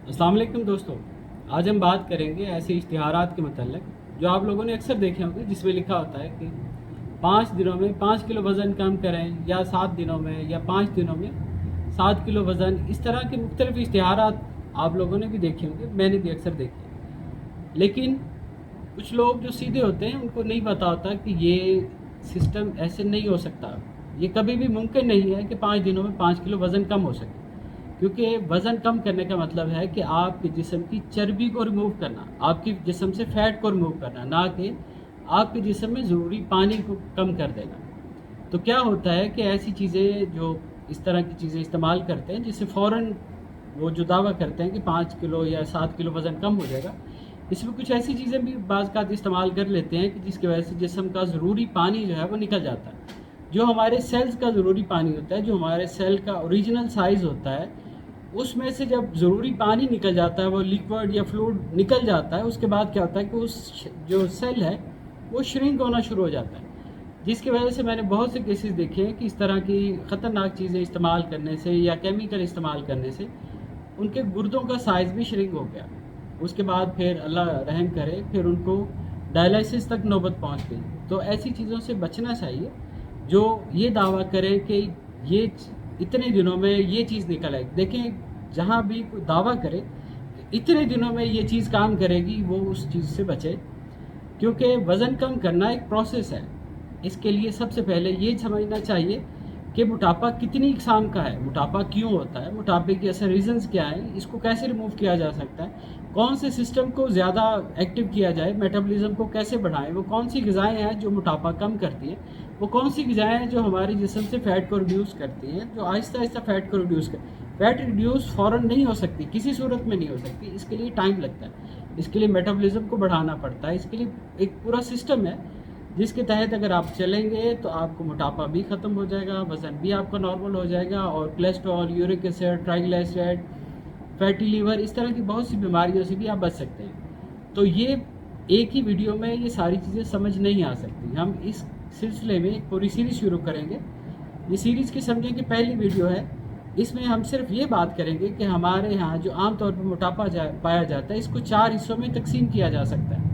अस्सलाम वालेकुम दोस्तों। आज हम बात करेंगे ऐसे इश्तिहारात के मतलब जो आप लोगों ने अक्सर देखे होंगे, जिसमें लिखा होता है कि 5 दिनों में 5 किलो वज़न कम करें, या 7 दिनों में, या 5 दिनों में 7 किलो वज़न। इस तरह के मुख्तलिफ इश्तिहारात आप लोगों ने भी देखे होंगे, मैंने भी अक्सर देखे। लेकिन कुछ लोग जो सीधे होते हैं उनको नहीं पता होता कि ये सिस्टम ऐसे नहीं हो सकता। ये कभी भी मुमकिन नहीं है कि 5 दिनों में 5 किलो वज़न कम हो सके, क्योंकि वज़न कम करने का मतलब है कि आपके जिस्म की चर्बी को रिमूव करना, आपके जिस्म से फ़ैट को रिमूव करना, ना कि आपके जिस्म में ज़रूरी पानी को कम कर देना। तो क्या होता है कि ऐसी चीज़ें जो इस तरह की चीज़ें इस्तेमाल करते हैं, जिससे फ़ौरन वो जो दावा करते हैं कि 5 किलो या 7 किलो वज़न कम हो जाएगा, इसमें कुछ ऐसी चीज़ें भी बाज़ इस्तेमाल कर लेते हैं कि जिसकी वजह से जिस्म का ज़रूरी पानी जो है वो निकल जाता है। जो हमारे सेल्स का ज़रूरी पानी होता है, जो हमारे सेल का ओरिजिनल साइज़ होता है, उसमें से जब ज़रूरी पानी निकल जाता है, वो लिक्विड या फ्लूइड निकल जाता है, उसके बाद क्या होता है कि उस जो सेल है वो श्रिंक होना शुरू हो जाता है। जिसकी वजह से मैंने बहुत से केसेस देखे हैं कि इस तरह की ख़तरनाक चीज़ें इस्तेमाल करने से या केमिकल इस्तेमाल करने से उनके गुर्दों का साइज़ भी श्रिंक हो गया। उसके बाद फिर अल्लाह रहम करे, फिर उनको डायलिसिस तक नौबत पहुंच गई। तो ऐसी चीज़ों से बचना चाहिए जो ये दावा करें कि ये इतने दिनों में ये चीज़ निकल आएगी। देखें, जहाँ भी कोई दावा करे कि इतने दिनों में ये चीज़ काम करेगी, वो उस चीज़ से बचे, क्योंकि वज़न कम करना एक प्रोसेस है। इसके लिए सबसे पहले ये समझना चाहिए कि मोटापा कितनी इकसाम का है, मोटापा क्यों होता है, मोटापे के असर रीज़न्स क्या हैं, इसको कैसे रिमूव किया जा सकता है, कौन से सिस्टम को ज़्यादा एक्टिव किया जाए, मेटाबॉलिज्म को कैसे बढ़ाएं, वो कौन सी ग़िज़ाएँ हैं जो मोटापा कम करती हैं, वो कौन सी ग़िज़ाएँ हैं जो हमारे जिस्म से फ़ैट को रिड्यूस करती हैं, जो आहिस्ता आहिस्ता फ़ैट को रिड्यूस कर। फ़ैट रिड्यूस फ़ौरन नहीं हो सकती, किसी सूरत में नहीं हो सकती, इसके लिए टाइम लगता है, इसके लिए मेटाबॉलिज्म को बढ़ाना पड़ता है, इसके लिए एक पूरा सिस्टम है जिसके तहत अगर आप चलेंगे तो आपको मोटापा भी ख़त्म हो जाएगा, वज़न भी आपका नॉर्मल हो जाएगा, और cholesterol, uric acid, triglyceride, fatty liver, इस तरह की बहुत सी बीमारियों से भी आप बच सकते हैं। तो ये एक ही वीडियो में ये सारी चीज़ें समझ नहीं आ सकती। हम इस सिलसिले में एक पूरी सीरीज़ शुरू करेंगे। ये सीरीज़ की समझें कि पहली वीडियो है, इसमें हम सिर्फ ये बात करेंगे कि हमारे यहाँ जो आम तौर पर मोटापा पाया जाता है, इसको 4 हिस्सों में तकसीम किया जा सकता है।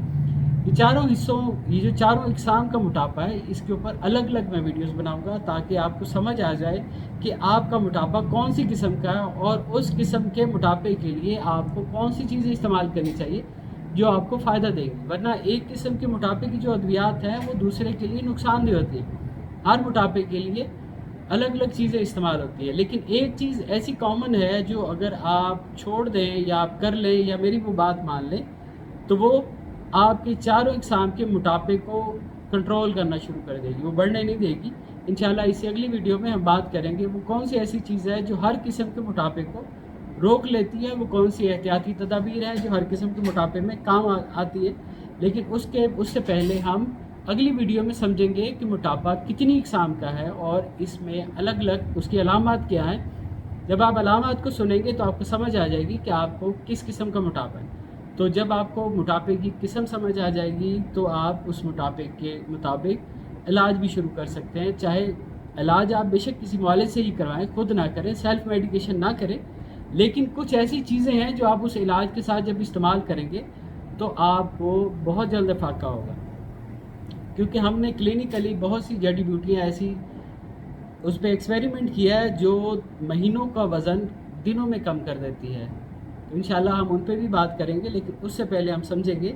ये चारों हिस्सों, ये जो चारों इकसाम का मोटापा है, इसके ऊपर अलग अलग मैं वीडियोस बनाऊंगा ताकि आपको समझ आ जाए कि आपका मोटापा कौन सी किस्म का है, और उस किस्म के मोटापे के लिए आपको कौन सी चीज़ें इस्तेमाल करनी चाहिए जो आपको फ़ायदा देंगी। वरना एक किस्म के मोटापे की जो अद्वियात हैं वो दूसरे के लिए नुकसानदेह होती है। हर मोटापे के लिए अलग अलग चीज़ें इस्तेमाल होती है, लेकिन एक चीज़ ऐसी कॉमन है जो अगर आप छोड़ दें या आप कर लें या मेरी वो बात मान लें, तो वो आपके चारों इकसाम के मोटापे को कंट्रोल करना शुरू कर देगी, वो बढ़ने नहीं देगी। इंशाल्लाह इसी अगली वीडियो में हम बात करेंगे वो कौन सी ऐसी चीज़ है जो हर किस्म के मोटापे को रोक लेती है, वो कौन सी एहतियाती तदाबीर है जो हर किस्म के मोटापे में काम आती है। लेकिन उससे पहले हम अगली वीडियो में समझेंगे कि मोटापा कितनी इकसाम का है और इसमें अलग अलग उसकी अलामात क्या हैं। जब आप अलामात को सुनेंगे तो आपको समझ आ जाएगी कि आपको किस किस्म का मोटापा है। तो जब आपको मोटापे की किस्म समझ आ जाएगी तो आप उस मोटापे के मुताबिक इलाज भी शुरू कर सकते हैं। चाहे इलाज आप बेशक किसी मुआलिज से ही करवाएं, खुद ना करें, सेल्फ मेडिकेशन ना करें, लेकिन कुछ ऐसी चीज़ें हैं जो आप उस इलाज के साथ जब इस्तेमाल करेंगे तो आपको बहुत जल्द फ़ायदा होगा। क्योंकि हमने क्लिनिकली बहुत सी जड़ी बूटियाँ ऐसी उस पर एक्सपेरिमेंट किया है जो महीनों का वज़न दिनों में कम कर देती है। तो इंशाल्लाह हम उन पे भी बात करेंगे, लेकिन उससे पहले हम समझेंगे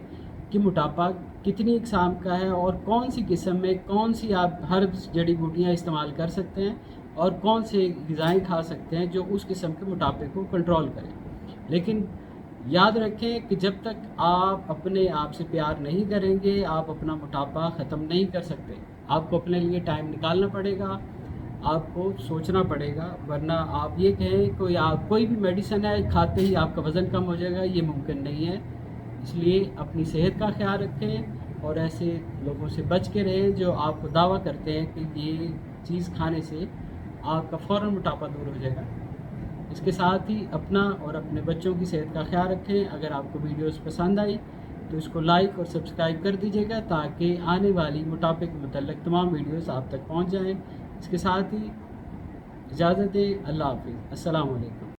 कि मोटापा कितनी इकसाम का है और कौन सी किस्म में कौन सी आप हर्ब्स, जड़ी बूटियाँ इस्तेमाल कर सकते हैं, और कौन से ग़िज़ाएँ खा सकते हैं जो उस किस्म के मोटापे को कंट्रोल करें। लेकिन याद रखें कि जब तक आप अपने आप से प्यार नहीं करेंगे, आप अपना मोटापा ख़त्म नहीं कर सकते। आपको अपने लिए टाइम निकालना पड़ेगा, आपको सोचना पड़ेगा, वरना आप ये कहें कोई भी मेडिसिन है खाते ही आपका वज़न कम हो जाएगा, ये मुमकिन नहीं है। इसलिए अपनी सेहत का ख्याल रखें और ऐसे लोगों से बच के रहें जो आपको दावा करते हैं कि ये चीज़ खाने से आपका फ़ौरन मोटापा दूर हो जाएगा। इसके साथ ही अपना और अपने बच्चों की सेहत का ख्याल रखें। अगर आपको वीडियोस पसंद आई तो इसको लाइक और सब्सक्राइब कर दीजिएगा ताकि आने वाली मोटापे के मुतल्लिक़ तमाम वीडियोस आप तक पहुंच जाएं। इसके साथ ही इजाज़त दें। अल्लाह हाफ़िज़। अस्सलाम वालेकुम।